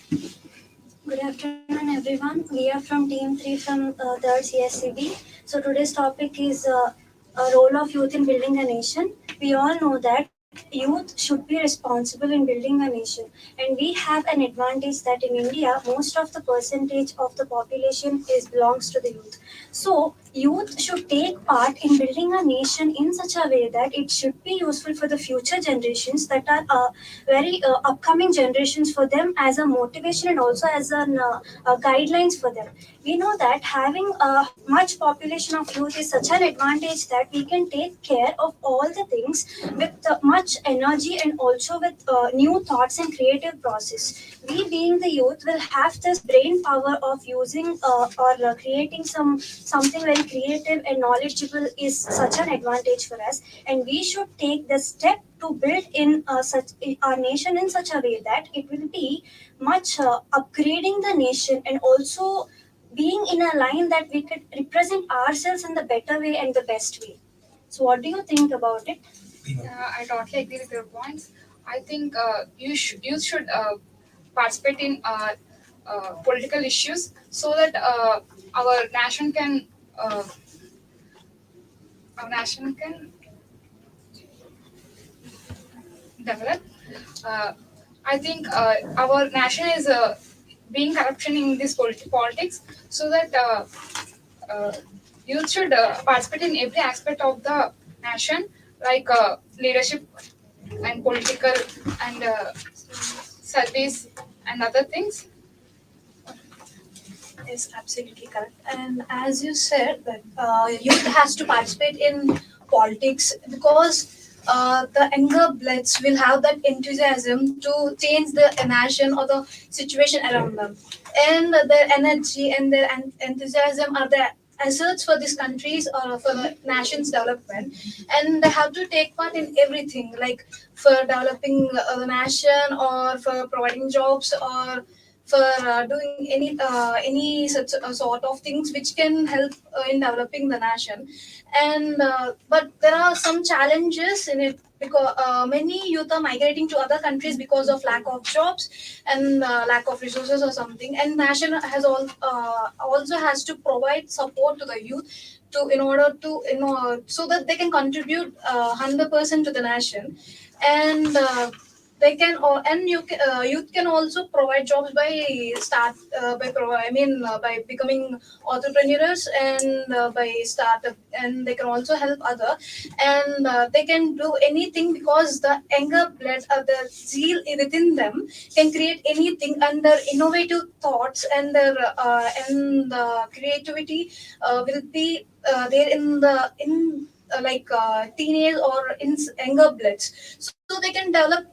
Good afternoon, everyone. We are from Team 3 from third Cse-B. So today's topic is a role of youth in building a nation. We all know that youth should be responsible in building a nation, and we have an advantage that in India, most of the percentage of the population is belongs to the youth. So youth should take part in building a nation in such a way that it should be useful for the future generations that are very upcoming generations for them as a motivation and also as an guidelines for them. We know that having a much population of youth is such an advantage that we can take care of all the things with much energy and also with new thoughts and creative process. We being the youth will have this brain power of using or creating something very creative and knowledgeable is such an advantage for us, and we should take the step to build in such our nation in such a way that it will be much upgrading the nation and also being in a line that we could represent ourselves in the better way and the best way. So, what do you think about it? I totally agree with your points. I think youth should participate in political issues so that our nation can uh, our nation can develop. Uh, I think our nation is being corruption in this politics, so that uh, youth should participate in every aspect of the nation, like leadership and political and service and other things. Is absolutely correct. And as you said, that youth has to participate in politics because the younger bloods will have that enthusiasm to change the nation or the situation around them, and their energy and their enthusiasm are the assets for these countries or for the nation's development, and they have to take part in everything, like for developing the nation or for providing jobs or for doing any such sort of things which can help in developing the nation. And but there are some challenges in it because many youth are migrating to other countries because of lack of jobs and lack of resources or something, and nation has also has to provide support to the youth to in order to so that they can contribute 100% to the nation. And they can and youth can also provide jobs by by becoming entrepreneurs and by startup, and they can also help other, and they can do anything because the anger blood or the zeal within them can create anything, and their innovative thoughts and their and the creativity will be there in the like teenage or in younger bloods, so they can develop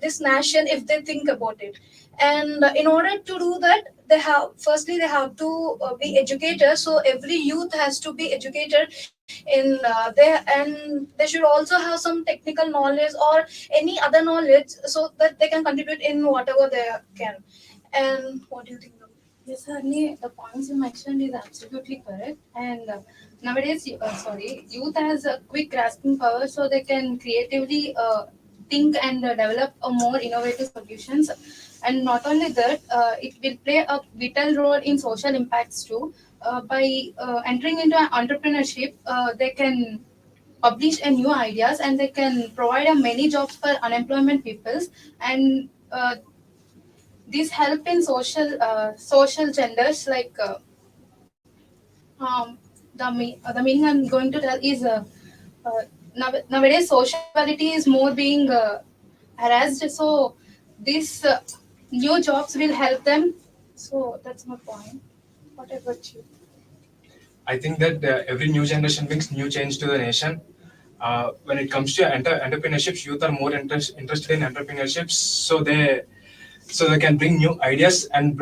this nation if they think about it. And in order to do that, they have to be educated, so every youth has to be educated in there, and they should also have some technical knowledge or any other knowledge so that they can contribute in whatever they can. And what do you think of? Yes, Harni, the points you mentioned is absolutely correct. And nowadays, youth has a quick grasping power, so they can creatively think and develop a more innovative solutions. And not only that, it will play a vital role in social impacts too. By entering into an entrepreneurship, they can publish a new ideas, and they can provide a many jobs for unemployment peoples. And this help in social genders, like the meaning I'm going to tell is uh, nowadays social equality is more being harassed, so these new jobs will help them. So that's my point. What about you? I think that every new generation brings new change to the nation. When it comes to entrepreneurships, youth are more interested in entrepreneurships, so they can bring new ideas and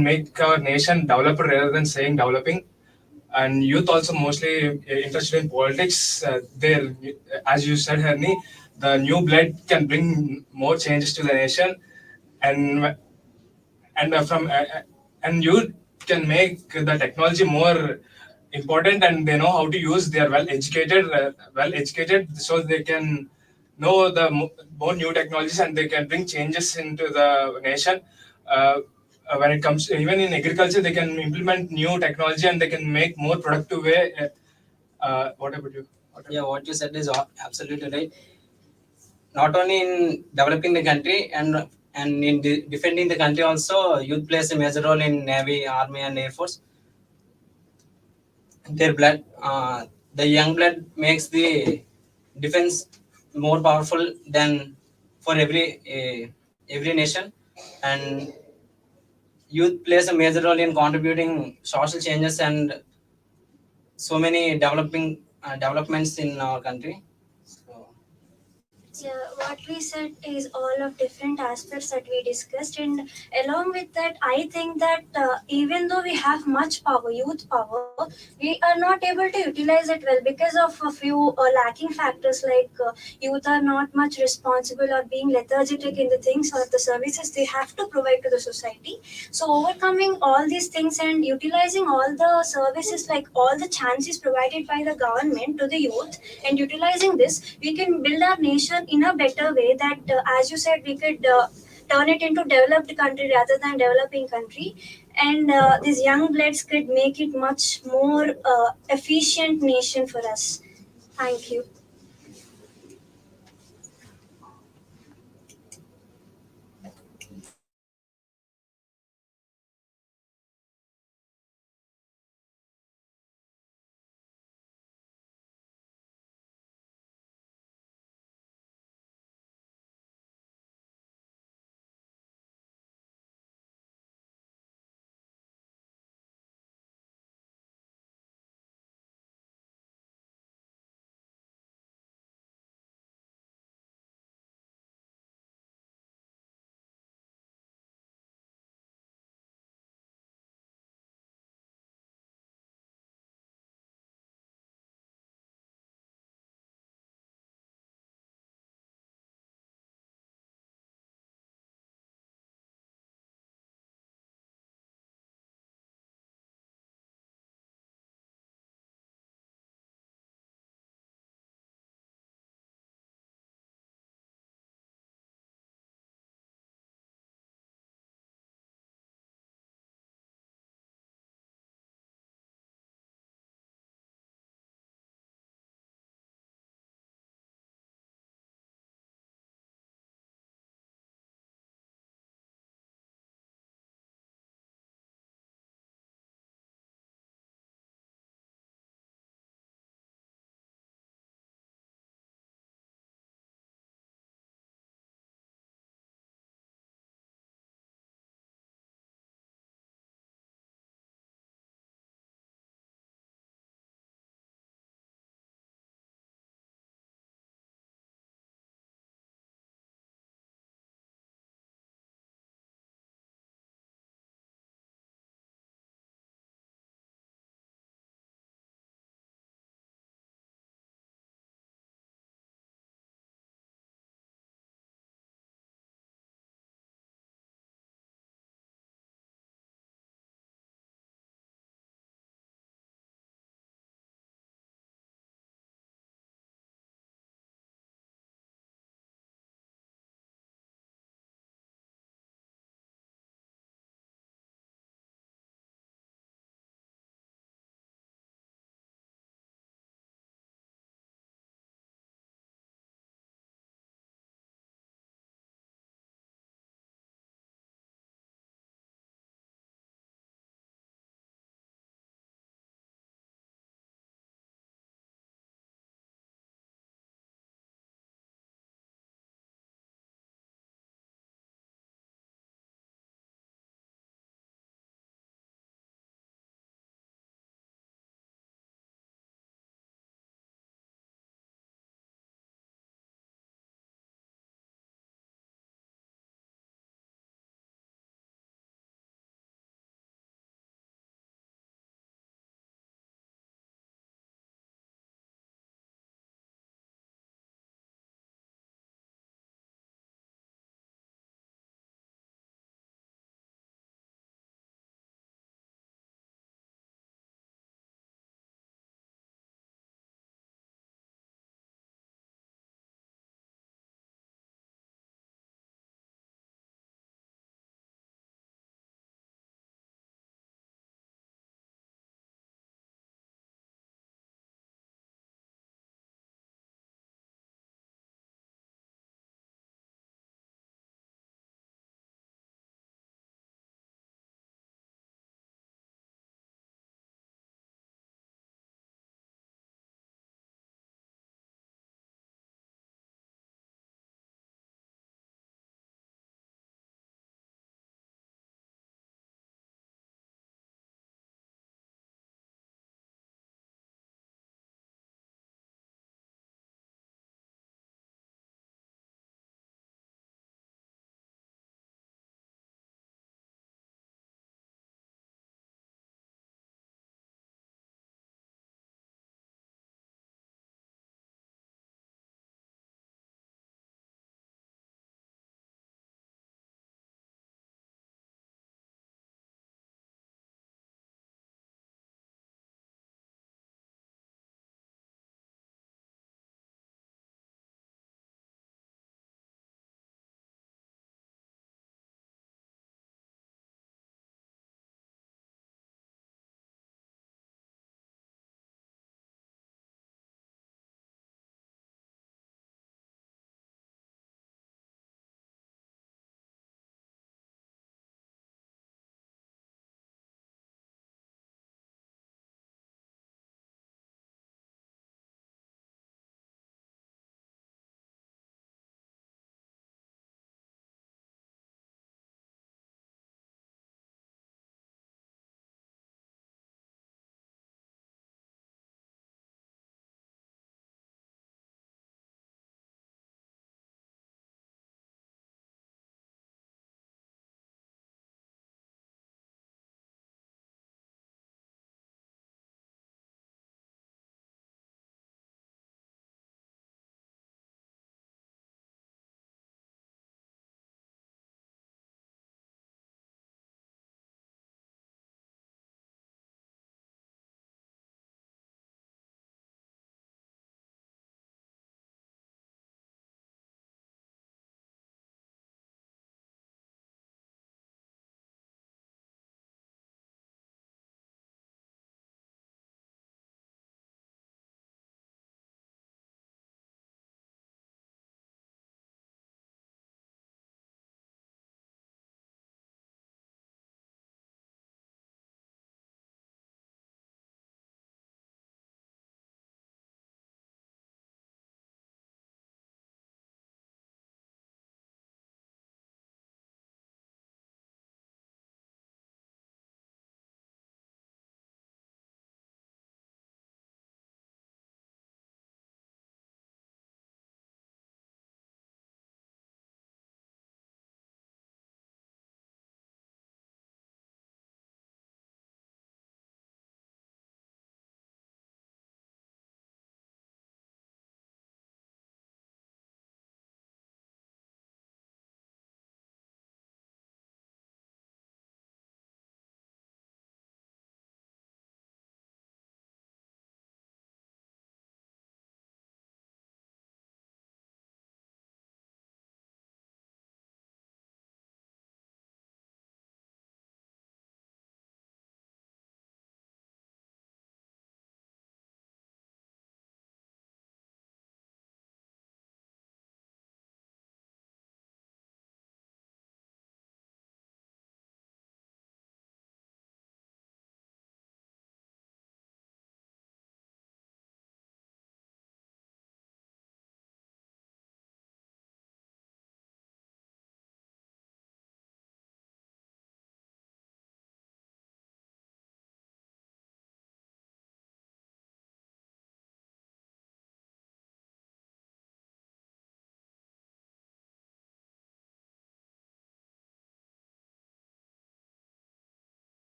make our nation develop rather than saying developing. And youth also mostly interested in politics. There, as you said, Herni, the new blood can bring more changes to the nation, and and from and youth can make the technology more important, and they know how to use. They are well educated, so they can know the more new technologies, and they can bring changes into the nation. uh, when it comes even in agriculture, they can implement new technology and they can make more productive way. What about you? Yeah, what you said is absolutely right. Not only in developing the country and in defending the country also, youth plays a major role in Navy, Army, and Air Force. Their blood, the young blood makes the defense more powerful than for every nation, and youth plays a major role in contributing social changes and so many developments in our country. So, Yeah, what we said is all of different aspects that we discussed, and along with that, I think that even though we have much power, youth power, we are not able to utilize it well because of a few lacking factors like youth are not much responsible or being lethargic in the things or the services they have to provide to the society. So, overcoming all these things and utilizing all the services, like all the chances provided by the government to the youth, and utilizing this, we can build our nation in a better way. That, as you said, we could turn it into developed country rather than developing country, and these young bloods could make it much more efficient nation for us. Thank you.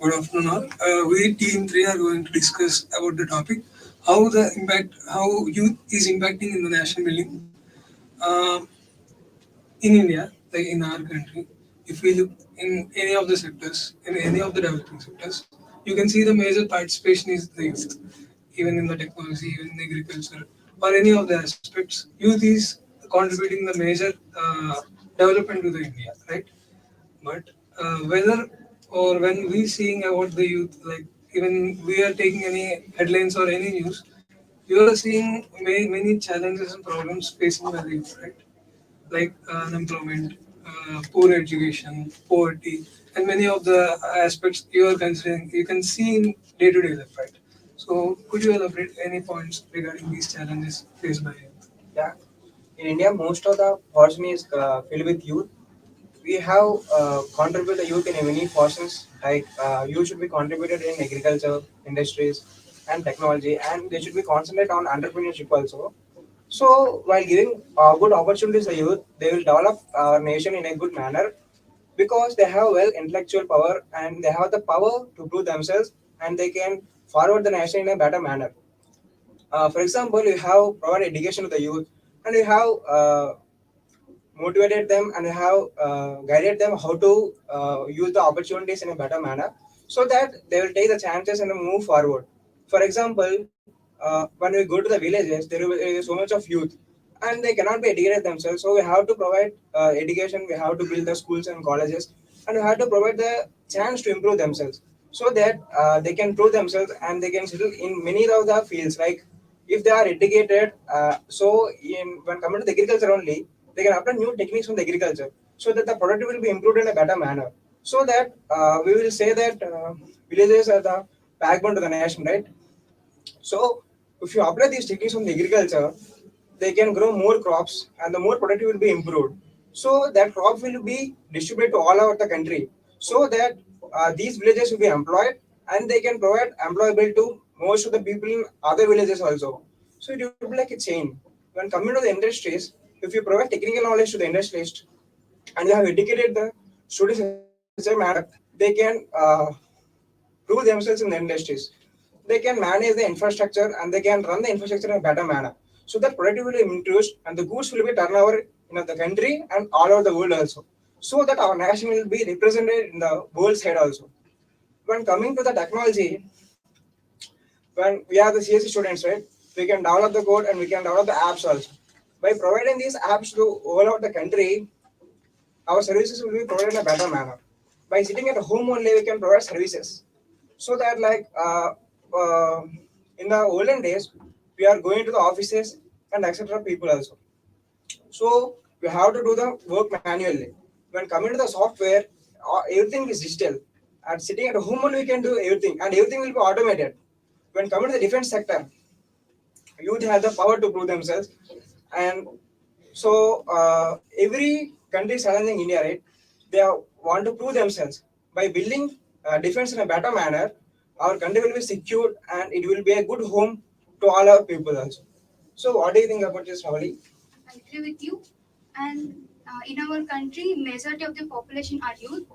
Good afternoon, all. We Team 3 are going to discuss about the topic how youth is impacting in the national building. Um in India, like in our country, if we look in any of the sectors, in any of the developing sectors, you can see the major participation is the youth. Even in the technology, even in agriculture, or any of the aspects, youth is contributing the major development to the India, right? But whether or when we seeing about the youth, like even we are taking any headlines or any news, you are seeing many challenges and problems facing by the youth, right? Like unemployment, poor education, poverty, and many of the aspects you are considering, you can see in day-to-day life, right? So, could you elaborate any points regarding these challenges faced by youth? Yeah, in India, most of the portion is filled with youth. We have contributed the youth in many portions. Like youth should be contributed in agriculture, industries, and technology, and they should be concentrated on entrepreneurship also. So while giving good opportunities to youth, they will develop our nation in a good manner because they have well intellectual power and they have the power to prove themselves and they can forward the nation in a better manner. For example, you have provided education to the youth and you have motivated them and have guided them how to use the opportunities in a better manner so that they will take the chances and move forward. For example, when we go to the villages, there is so much of youth and they cannot be educated themselves. So we have to provide education, we have to build the schools and colleges, and we have to provide the chance to improve themselves so that they can prove themselves and they can settle in many of the fields. Like if they are educated, when coming to the agriculture only, they can apply new techniques from the agriculture so that the productivity will be improved in a better manner. So that we will say that villages are the backbone to the nation, right? So if you apply these techniques from the agriculture, they can grow more crops and the more productivity will be improved. So that crop will be distributed to all over the country so that these villages will be employed and they can provide employable to most of the people in other villages also. So it will be like a chain. When coming to the industries, if you provide technical knowledge to the industrialist and you have educated the students in such a manner, they can prove themselves in the industries. They can manage the infrastructure and they can run the infrastructure in a better manner. So that productivity will increase and the goods will be turned over in the country and all over the world also. So that our nation will be represented in the world side also. When coming to the technology, when we are the CSC students, right, we can develop the code and we can develop the apps also. By providing these apps to all over the country, our services will be provided in a better manner. By sitting at home only, we can provide services. So that uh, in the olden days, we are going to the offices and etc. people also. So we have to do the work manually. When coming to the software, everything is digital. And sitting at home only, we can do everything, and everything will be automated. When coming to the defense sector, youth have the power to prove themselves, and so every country is challenging India, right? Want to prove themselves by building defense in a better manner. Our country will be secured, and it will be a good home to all our people also. So, what do you think about this, Ravali? I agree with you. And in our country, majority of the population are youth,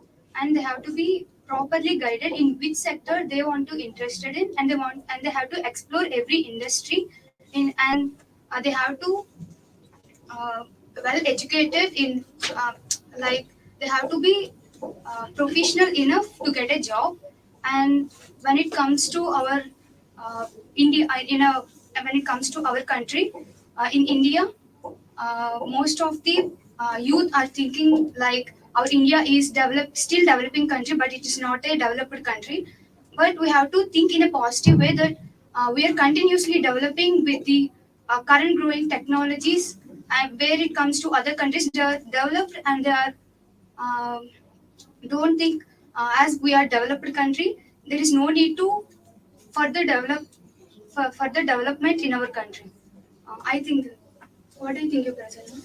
and they have to be properly guided in which sector they want to interested in, and they have to explore every industry and they have to well educated in like they have to be professional enough to get a job. And when it comes to our India in a when it comes to our country in India, most of the youth are thinking like our India is still developing country, but it is not a developed country. But we have to think in a positive way that we are continuously developing with the current growing technologies, and where it comes to other countries, they are developed and they are um don't think as we are developed country, there is no need to further develop further development in our country. I think. What do you think, you Prasanna?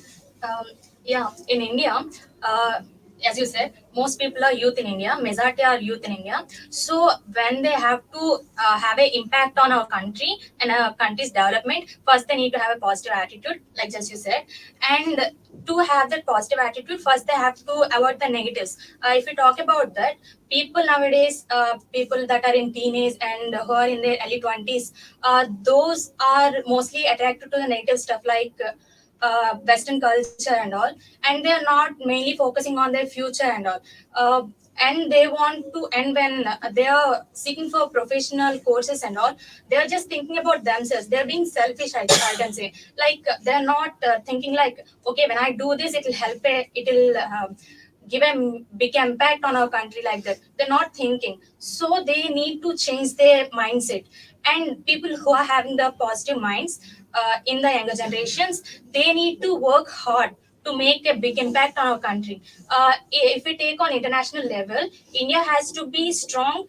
um, yeah, in India, uh, as you said, most people are youth in India, majority are youth in India. So when they have to have an impact on our country and our country's development, first they need to have a positive attitude, like just you said. And to have that positive attitude, first they have to avoid the negatives. If we talk about that, people nowadays, people that are in teenage and who are in their early 20s, those are mostly attracted to the negative stuff like Western culture and all, and they are not mainly focusing on their future and all. Uh, and they want to, and when they are seeking for professional courses and all, they are just thinking about themselves. They're being selfish, I can say. Like they're not thinking like, okay, when I do this, it'll help, it'll give a big impact on our country, like that. They're not thinking. So they need to change their mindset. And people who are having the positive minds in the younger generations, they need to work hard to make a big impact on our country. If we take on international level, India has to be strong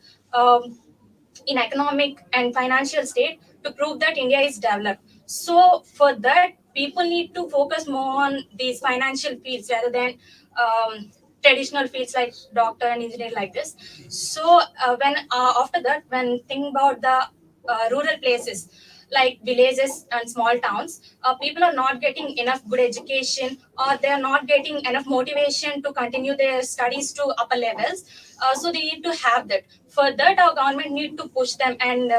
in economic and financial state to prove that India is developed. So for that, people need to focus more on these financial fields rather than traditional fields like doctor and engineer, like this. So when after that, when think about the rural places like villages and small towns, people are not getting enough good education, or they are not getting enough motivation to continue their studies to upper levels. So they need to have that. For that, our government need to push them, and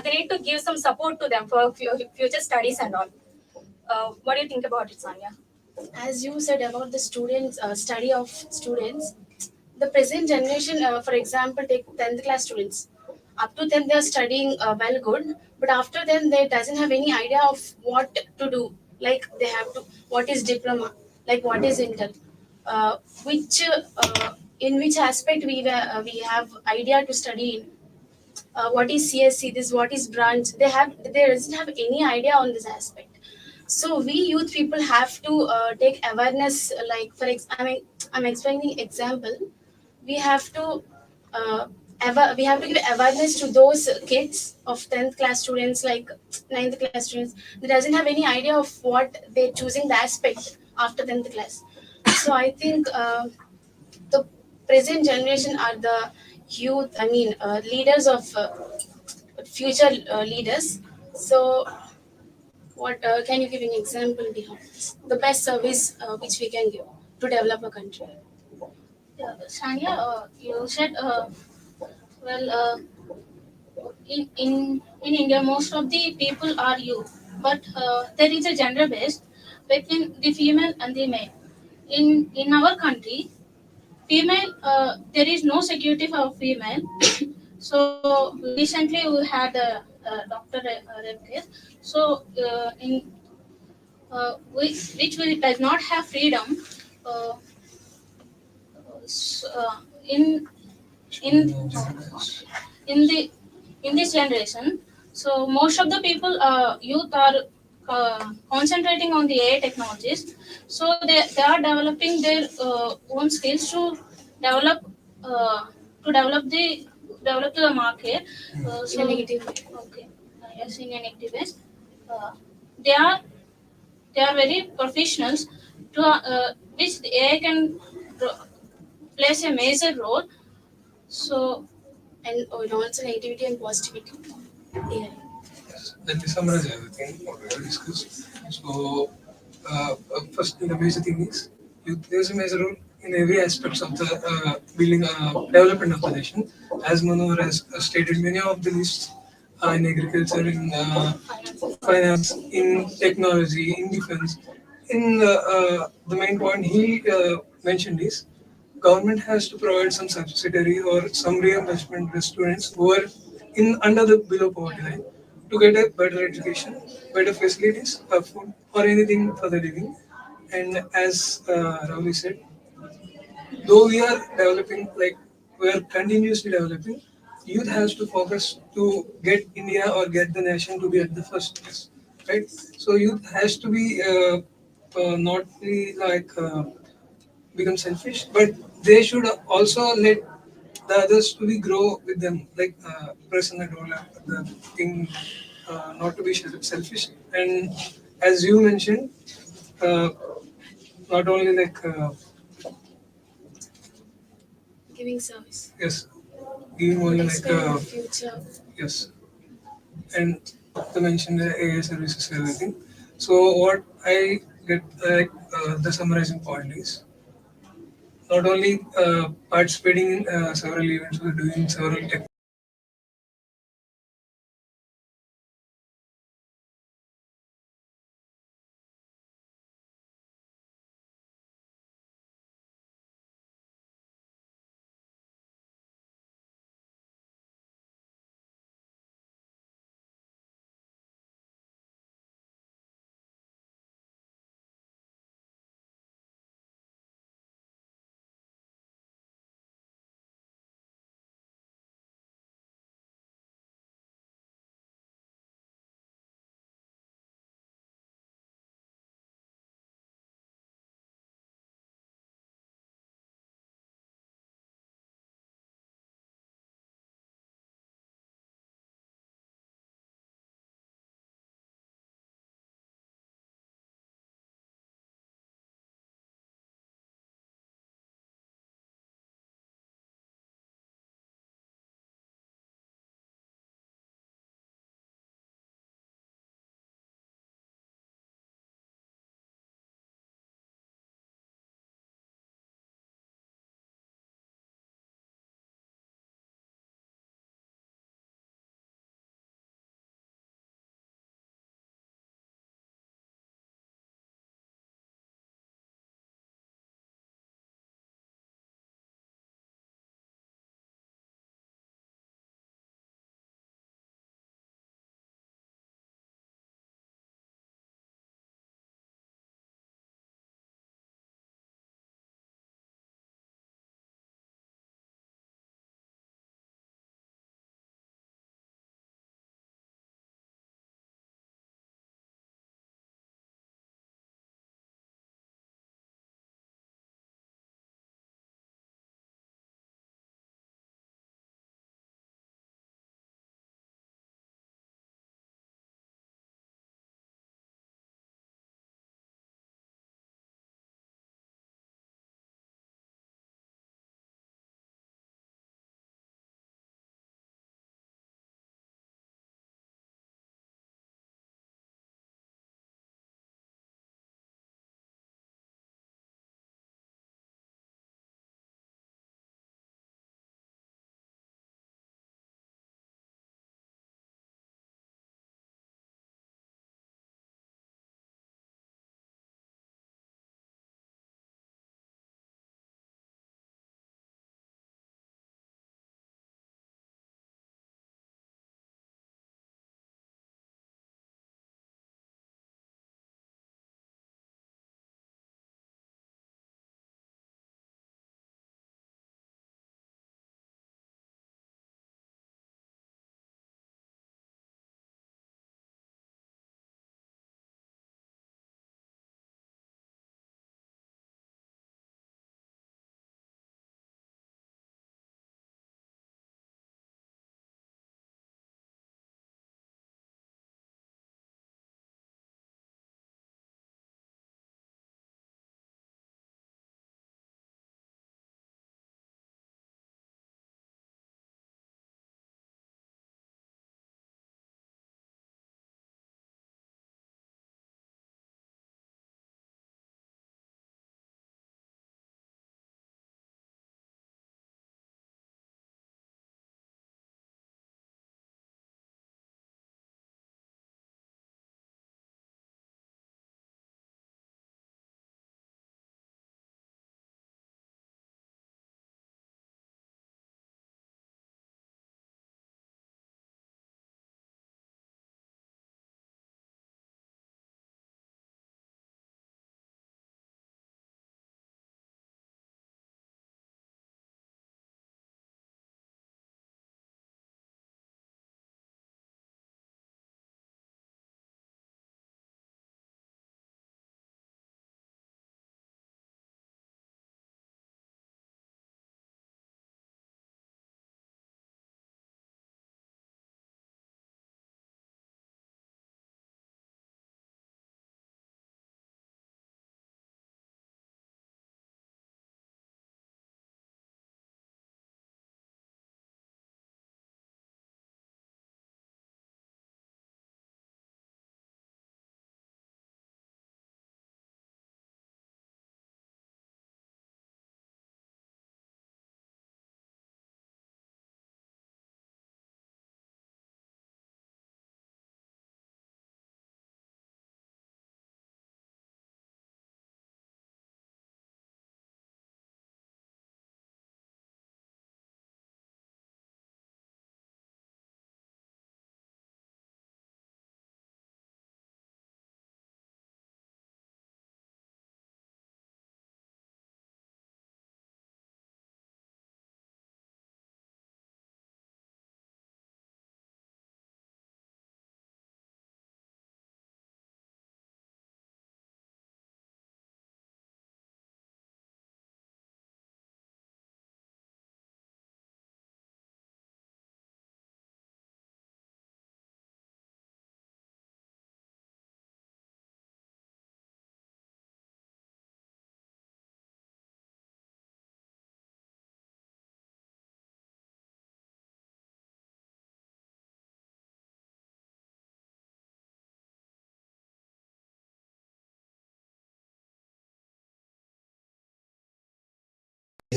they need to give some support to them for future studies and all. What do you think about it, Sanya? As you said about the students, study of students, the present generation, for example, take 10th class students. Up to 10th, they are studying well, good, but after then, they doesn't have any idea of what to do. Like they have to, what is diploma, like what is inter, which in which aspect we have idea to study in. What is CSC? This what is branch? They doesn't have any idea on this aspect. So we youth people have to take awareness. Like I'm explaining example. We have to we have to give awareness to those kids of 10th class students, like 9th class students. They doesn't have any idea of what they're choosing the aspect after 10th class. So I think the present generation are the youth. I mean, leaders of future leaders. So what can you give an example behind this? The best service which we can give to develop a country. Yeah, Sanya, you said, well, in India, most of the people are youth, but there is a gender based between the female and the male. In our country, female, there is no security for female. So recently we had a doctor rape case. So which will does not have freedom. Uh, s- uh, in in in the in this generation, so most of the people, youth are concentrating on the AI technologies. So they are developing their own skills develop to develop the develop to the market. In a negative way. Okay, yes, in a negative way. Uh, they are they are very professionals to which the AI can ro- plays a major role. So And also negativity and positivity. Yeah. Let me summarize everything what we have discussed. So, first, the major thing is youth plays a major role in every aspects of the building development of the nation. As Manohar has stated, many of the lists in agriculture, in finance, in technology, in defense. In the main point he mentioned is government has to provide some subsidiary or some reimbursement to students who are in under the below poverty line to get a better education, better facilities, food, or anything for the living. And as Ravi said, though we are developing, like we are continuously developing, youth has to focus to get India or get the nation to be at the first place, right? So youth has to be not be like become selfish, but they should also let the others to be grow with them, like personal develop the thing, not to be selfish. And as you mentioned, uh, not only like Giving service. Yes, giving only like Expand in the future. yes, and to mention the AI services and everything. So what I get the summarizing point is not only participating in several events or doing several tech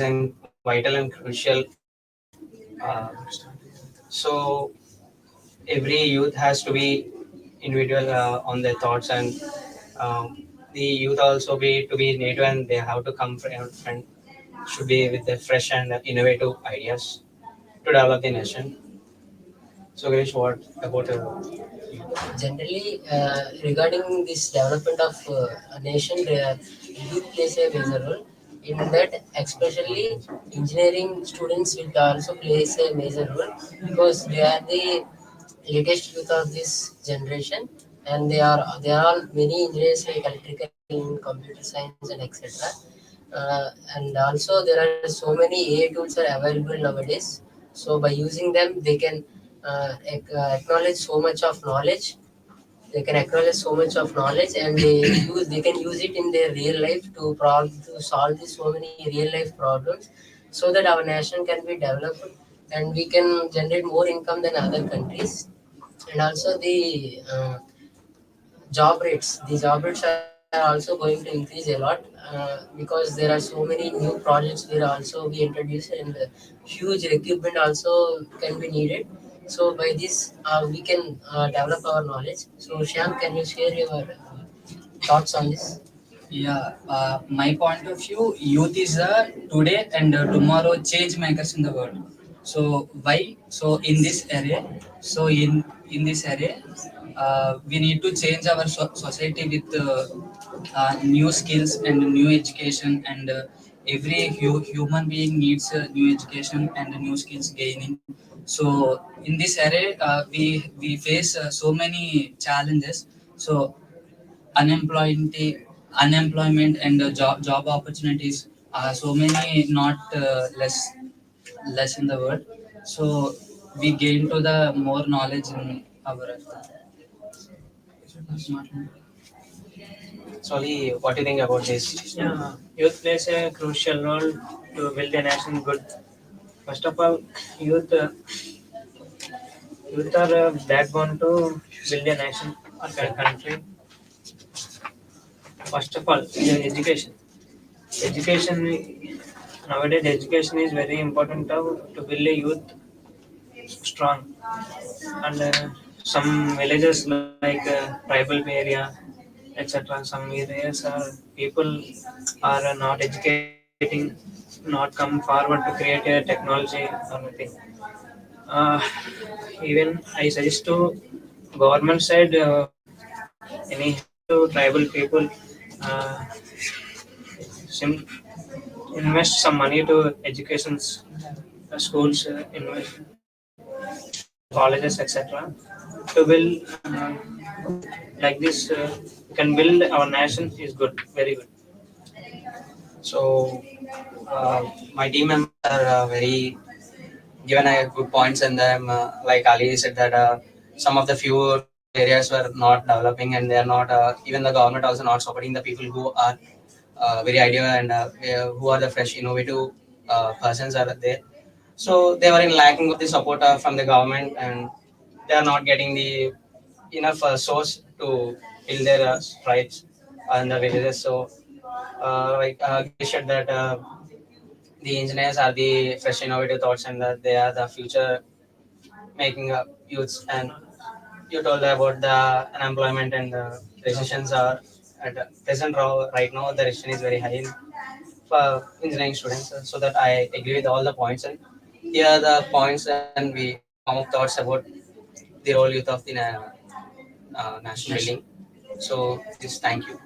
and vital and crucial. Uh, so every youth has to be individual on their thoughts, and the youth also be to be native, and they have to come from should be with the fresh and innovative ideas to develop the nation. So, Girish, what about Generally, regarding this development of a nation, youth plays a major role. In that, especially engineering students will also plays a major role because they are the latest youth of this generation, and they are all many engineers like electrical, computer science, and etc. And also there are so many AI tools are available nowadays. So by using them, they can acknowledge so much of knowledge. They can acknowledge so much of knowledge, and they can use it in their real life to solve these so many real life problems, so that our nation can be developed and we can generate more income than other countries. And also the job rates are also going to increase a lot, because there are so many new projects will also be introduced, and huge equipment also can be needed. So by this, we can develop our knowledge. So Shyam, can you share your thoughts on this? Yeah, my point of view, youth is today and tomorrow change makers in the world. So why? So in this area, in this area, we need to change our society with new skills and new education, and every human being needs new education and new skills gaining. So in this area, we face so many challenges. So unemployment unemployment and job opportunities are so many, not less in the world. So we gain to the more knowledge in our Sorry, what do you think about this? Yeah, youth plays a crucial role to build a nation good. First of all, youth youth are a backbone to build a nation or a country. First of all, education. Education nowadays education is very important to build a youth strong. And some villages like tribal area, etc. Some areas are people are not educating, not come forward to create a technology or anything. Uh, Even I suggest to government side any help to tribal people. Uh, Invest some money to educations, schools, invest colleges, etc. To build like this, can build our nation is good, very good. So, my team members are very given good points, and them like Ali said that some of the few rural areas were not developing, and they are not even the government also not supporting the people who are very idea and who are the fresh innovative persons are there. So they were in lacking of the support from the government, and they are not getting the enough source to build their strides in the villages. So like Girish said that the engineers are the fresh innovative thoughts, and that they are the future making youths. And you told about the unemployment and the recessions are at present right now the recession is very high in for engineering students. So that I agree with all the points, and here are the points, and we some of thoughts about the role youth of the national building. So this, thank you.